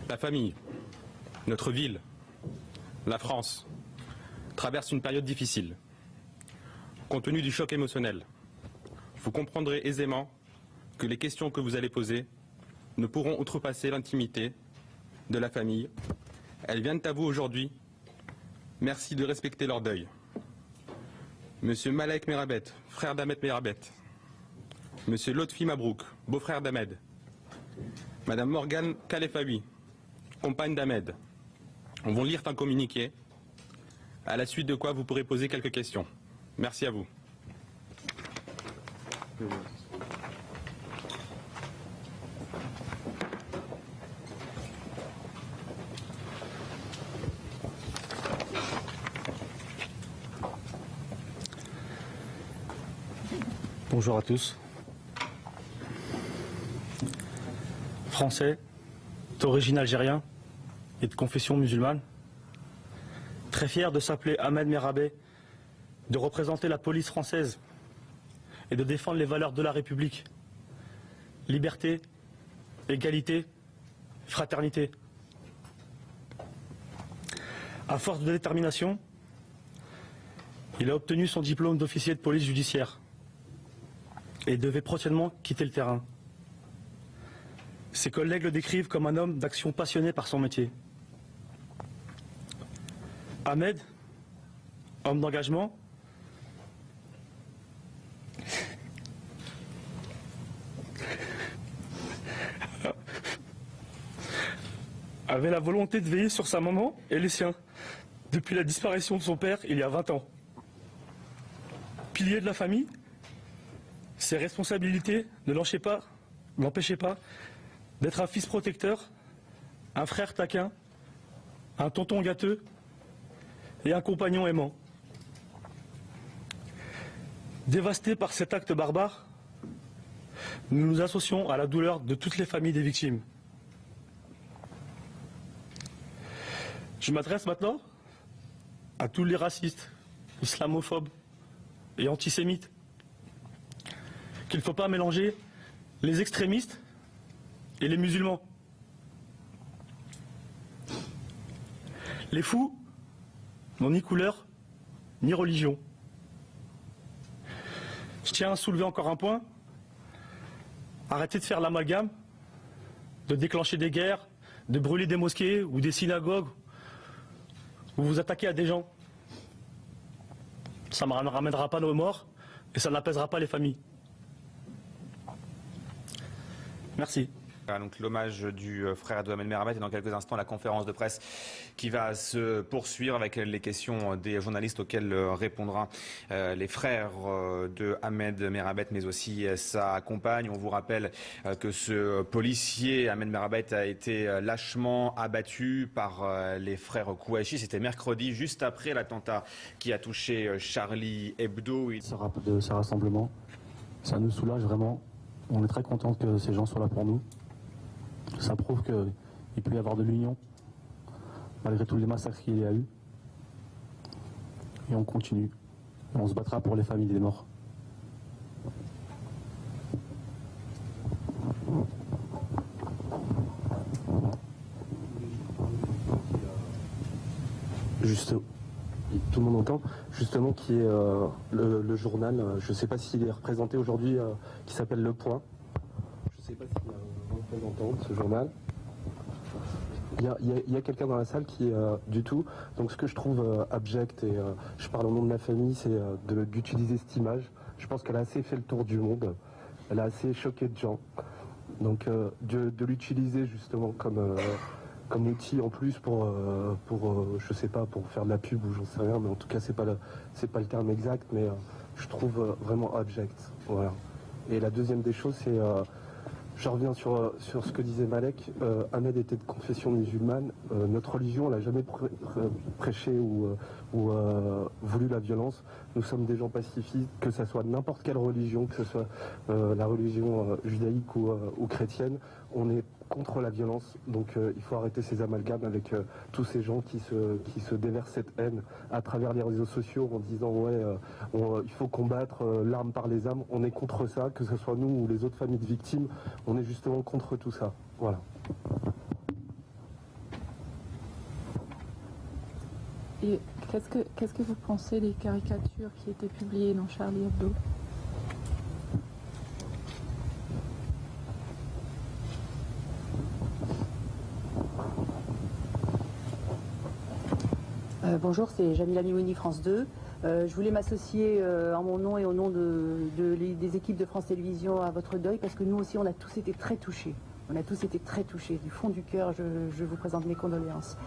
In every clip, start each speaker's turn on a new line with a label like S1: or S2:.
S1: La famille, notre ville, la France, traverse une période difficile. Compte tenu du choc émotionnel, vous comprendrez aisément que les questions que vous allez poser ne pourront outrepasser l'intimité de la famille. Elles viennent à vous aujourd'hui. Merci de respecter leur deuil. Monsieur Malek Merabet, frère d'Ahmed Merabet. Monsieur Lotfi Mabrouk, beau-frère d'Ahmed. Madame Morgane Khalefaoui, compagne d'Ahmed, vont lire un communiqué, à la suite de quoi vous pourrez poser quelques questions. Merci à vous.
S2: Bonjour à tous. Français, d'origine algérienne et de confession musulmane. Très fier de s'appeler Ahmed Merabet, de représenter la police française et de défendre les valeurs de la République. Liberté, égalité, fraternité. À force de détermination, il a obtenu son diplôme d'officier de police judiciaire et devait prochainement quitter le terrain. Ses collègues le décrivent comme un homme d'action passionné par son métier. Ahmed, homme d'engagement, avait la volonté de veiller sur sa maman et les siens depuis la disparition de son père il y a 20 ans. Pilier de la famille, ses responsabilités ne l'empêchaient pas d'être un fils protecteur, un frère taquin, un tonton gâteux et un compagnon aimant. Dévastés par cet acte barbare, nous nous associons à la douleur de toutes les familles des victimes. Je m'adresse maintenant à tous les racistes, islamophobes et antisémites qu'il ne faut pas mélanger les extrémistes et les musulmans. Les fous n'ont ni couleur ni religion. Je tiens à soulever encore un point. Arrêtez de faire l'amalgame, de déclencher des guerres, de brûler des mosquées ou des synagogues, ou vous attaquez à des gens. Ça ne ramènera pas nos morts et ça n'apaisera pas les familles. Merci.
S3: Donc l'hommage du frère d'Ahmed Merabet et dans quelques instants la conférence de presse qui va se poursuivre avec les questions des journalistes auxquelles répondra les frères de Ahmed Merabet mais aussi sa compagne. On vous rappelle que ce policier Ahmed Merabet a été lâchement abattu par les frères Kouachi. C'était mercredi juste après l'attentat qui a touché Charlie Hebdo.
S4: De ce rassemblement, ça nous soulage vraiment. On est très contents que ces gens soient là pour nous. Ça prouve qu'il peut y avoir de l'union, malgré tous les massacres qu'il y a eu. Et on continue. Et on se battra pour les familles des morts. Juste, tout le monde entend, justement, qui est le journal, je ne sais pas s'il est représenté aujourd'hui, qui s'appelle Le Point. Je ne sais pas s'il y a un représentant de ce journal. Il y a quelqu'un dans la salle qui du tout. Donc ce que je trouve abject, et je parle au nom de ma famille, c'est d'utiliser cette image. Je pense qu'elle a assez fait le tour du monde. Elle a assez choqué de gens. Donc de l'utiliser justement comme outil en plus pour je sais pas, pour faire de la pub ou j'en sais rien, mais en tout cas c'est pas le terme exact, mais je trouve vraiment abject. Voilà. Et la deuxième des choses, c'est je reviens sur ce que disait Malek. Ahmed était de confession musulmane. Notre religion, on n'a jamais prêché ou voulu la violence. Nous sommes des gens pacifistes, que ce soit n'importe quelle religion, que ce soit la religion judaïque ou chrétienne. On est contre la violence, donc il faut arrêter ces amalgames avec tous ces gens qui se déversent cette haine à travers les réseaux sociaux en disant ouais il faut combattre l'arme par les armes. On est contre ça, que ce soit nous ou les autres familles de victimes, on est justement contre tout ça. Voilà.
S5: Et qu'est-ce que vous pensez des caricatures qui étaient publiées dans Charlie Hebdo?
S6: Bonjour, c'est Jamila Miouni, France 2. Je voulais m'associer en mon nom et au nom des équipes de France Télévisions à votre deuil, parce que nous aussi, on a tous été très touchés. On a tous été très touchés. Du fond du cœur, je vous présente mes condoléances.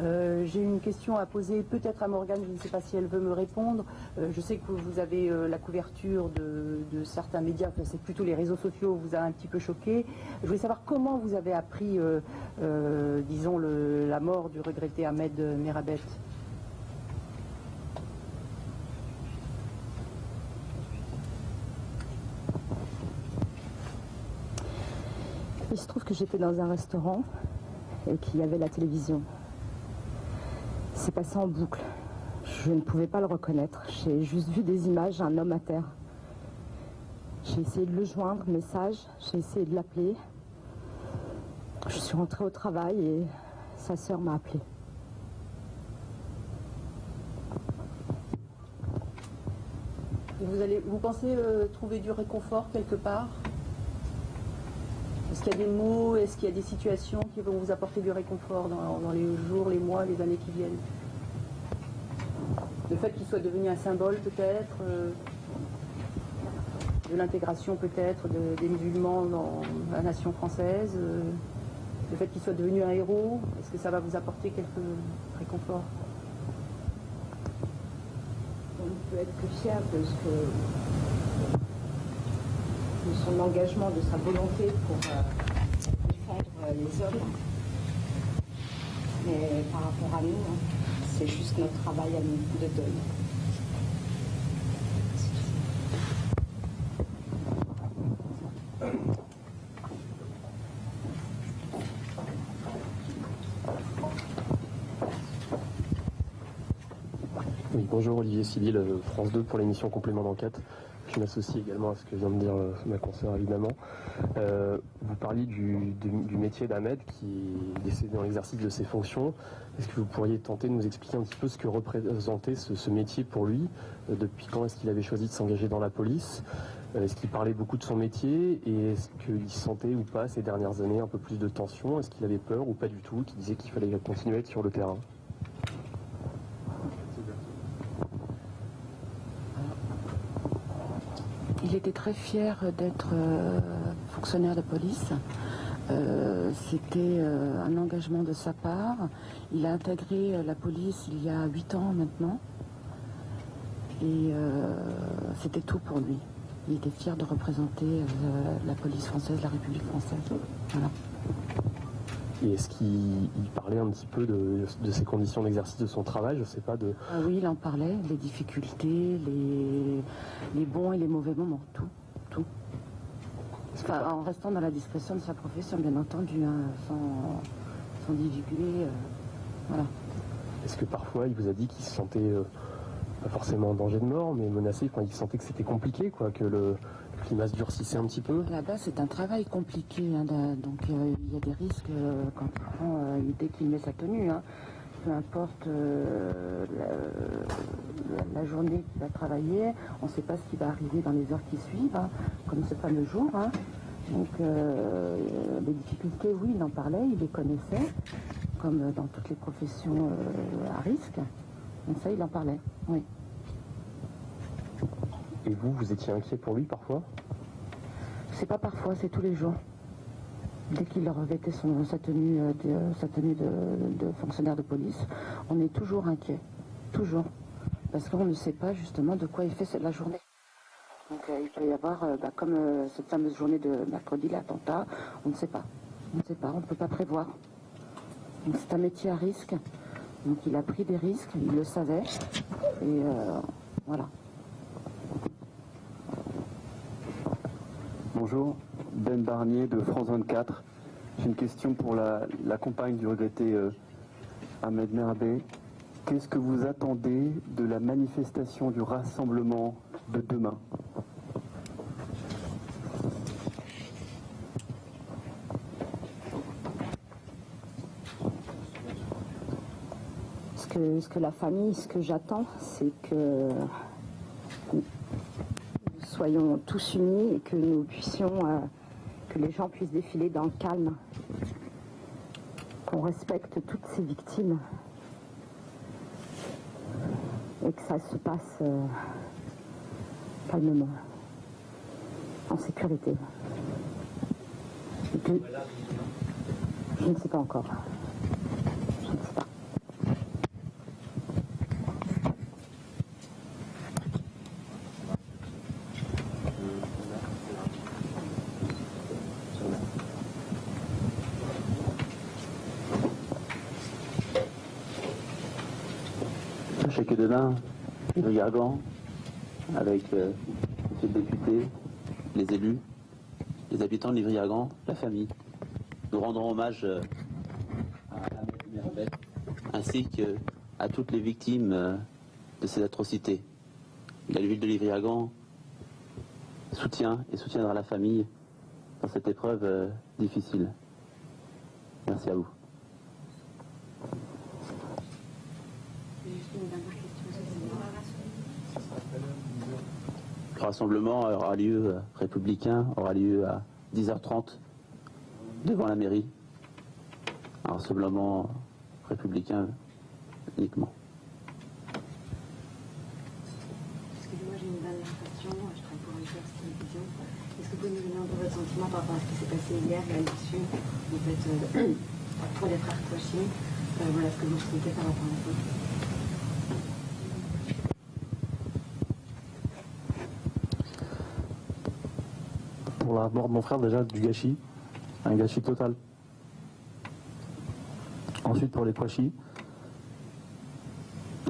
S6: J'ai une question à poser peut-être à Morgane, je ne sais pas si elle veut me répondre. Je sais que vous avez la couverture de certains médias, enfin, c'est plutôt les réseaux sociaux, vous a un petit peu choqué. Je voulais savoir comment vous avez appris, disons, la mort du regretté Ahmed Merabet.
S7: Il se trouve que j'étais dans un restaurant et qu'il y avait la télévision. C'est passé en boucle. Je ne pouvais pas le reconnaître. J'ai juste vu des images, un homme à terre. J'ai essayé de le joindre, message. J'ai essayé de l'appeler. Je suis rentrée au travail et sa sœur m'a appelée.
S6: Vous pensez trouver du réconfort quelque part? Est-ce qu'il y a des mots, est-ce qu'il y a des situations qui vont vous apporter du réconfort dans les jours, les mois, les années qui viennent? Le fait qu'il soit devenu un symbole peut-être, de l'intégration peut-être des musulmans dans la nation française, le fait qu'il soit devenu un héros, est-ce que ça va vous apporter quelques réconfort?
S7: On peut être plus fier de son engagement, de sa volonté pour défendre les hommes. Mais par rapport à nous, c'est juste notre travail à nous de deuil.
S4: Oui, bonjour, Olivier Civil, France 2 pour l'émission Complément d'enquête. Je m'associe également à ce que vient de dire ma consoeur, évidemment. Vous parliez du métier d'Ahmed qui est décédé dans l'exercice de ses fonctions. Est-ce que vous pourriez tenter de nous expliquer un petit peu ce que représentait ce métier pour lui? Depuis quand est-ce qu'il avait choisi de s'engager dans la police? Est-ce qu'il parlait beaucoup de son métier? Et est-ce qu'il sentait ou pas ces dernières années un peu plus de tension? Est-ce qu'il avait peur ou pas du tout? Qu'il disait qu'il fallait continuer à être sur le terrain?
S7: Il était très fier d'être fonctionnaire de police. C'était un engagement de sa part. Il a intégré la police il y a 8 ans maintenant. Et c'était tout pour lui. Il était fier de représenter la police française, la République française. Voilà.
S4: Et est-ce qu'il parlait un petit peu de ses conditions d'exercice de son travail? Je sais pas de...
S7: Ah oui, il en parlait, les difficultés, les bons et les mauvais moments, tout. Enfin, en restant dans la discrétion de sa profession, bien entendu, hein, sans divulguer, voilà.
S4: Est-ce que parfois il vous a dit qu'il se sentait pas forcément en danger de mort, mais menacé, il sentait que c'était compliqué, quoi, que le climat se durcissait un petit peu?
S7: Là-bas, c'est un travail compliqué, hein, donc il y a des risques quand il prend, dès qu'il met sa tenue, hein, peu importe la journée qu'il va travailler, on ne sait pas ce qui va arriver dans les heures qui suivent, hein, comme ce fameux jour. Hein. Donc les difficultés, oui, il en parlait, il les connaissait, comme dans toutes les professions à risque. Donc ça, il en parlait, oui.
S4: Et vous étiez inquiet pour lui parfois?
S7: C'est pas parfois, c'est tous les jours. Dès qu'il revêtait sa tenue de fonctionnaire de police, on est toujours inquiet, toujours. Parce qu'on ne sait pas justement de quoi il fait la journée. Donc il peut y avoir, comme cette fameuse journée de mercredi, l'attentat, on ne sait pas. On ne sait pas, on ne peut pas prévoir. Donc c'est un métier à risque. Donc il a pris des risques, il le savait. Et voilà.
S8: Bonjour, Ben Barnier de France 24. J'ai une question pour la compagne du regretté Ahmed Merabet. Qu'est-ce que vous attendez de la manifestation du rassemblement de demain?
S7: Ce que la famille, ce que j'attends, c'est que nous soyons tous unis et que nous puissions, que les gens puissent défiler dans le calme, qu'on respecte toutes ces victimes et que ça se passe calmement, en sécurité. Je ne sais pas encore. Je ne sais pas.
S8: Sachez que demain, le Gargan, avec monsieur le député, les élus, les habitants de Livry-Gargan, la famille, nous rendrons hommage à Ahmed Merabet ainsi qu'à toutes les victimes de ces atrocités. La ville de Livry-Gargan soutient et soutiendra la famille dans cette épreuve difficile. Merci à vous. Le rassemblement aura lieu républicain, aura lieu à 10h30 devant la mairie. Un rassemblement républicain uniquement.
S9: Excusez-moi, j'ai une dernière question. Je travaille pour Reuters Télévision. Est-ce que vous pouvez nous donner un peu votre sentiment par rapport à ce qui s'est passé hier et à l'issue en fait, pour les frères Kouachi? Voilà ce que vous souhaitez par rapport à ça.
S2: Pour la mort de mon frère, déjà du gâchis, un gâchis total. Ensuite pour les Kouachi,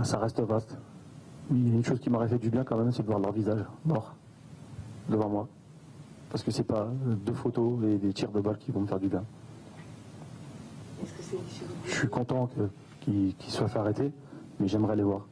S2: ça reste vaste. Il y a une chose qui m'aurait fait du bien quand même, c'est de voir leur visage mort devant moi. Parce que c'est pas 2 photos et des tirs de balles qui vont me faire du bien.
S9: Est-ce que c'est
S2: Je suis content qu'ils soient fait arrêter, mais j'aimerais les voir.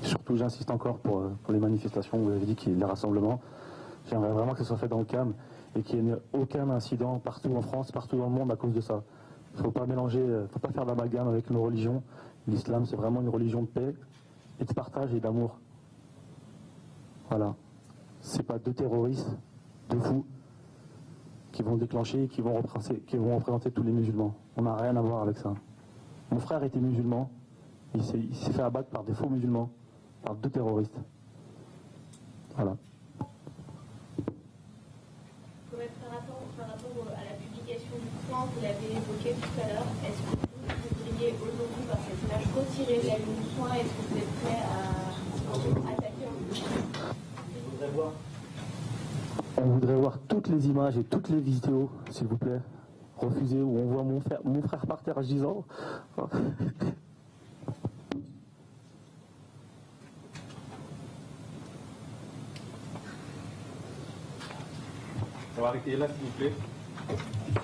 S2: Surtout, j'insiste encore pour les manifestations, vous avez dit qu'il y ait les rassemblements. J'aimerais vraiment que ça soit fait dans le calme et qu'il n'y ait aucun incident partout en France, partout dans le monde à cause de ça. Il ne faut pas mélanger, il ne faut pas faire d'amalgame avec nos religions. L'islam, c'est vraiment une religion de paix et de partage et d'amour. Voilà. C'est pas 2 terroristes, 2 fous qui vont déclencher et qui vont représenter tous les musulmans. On n'a rien à voir avec ça. Mon frère était musulman, il s'est fait abattre par des faux musulmans, par 2 terroristes. Voilà.
S10: Par rapport à la publication du point, vous l'avez évoqué tout à l'heure, est-ce que vous voudriez aujourd'hui, par cette image, retirer la ligne du point? Est-ce que vous êtes prêt à attaquer
S2: On voudrait voir toutes les images et toutes les vidéos, s'il vous plaît. Refusez, où on voit mon frère par terre à 10 ans.
S1: On va arrêter là, s'il vous plaît.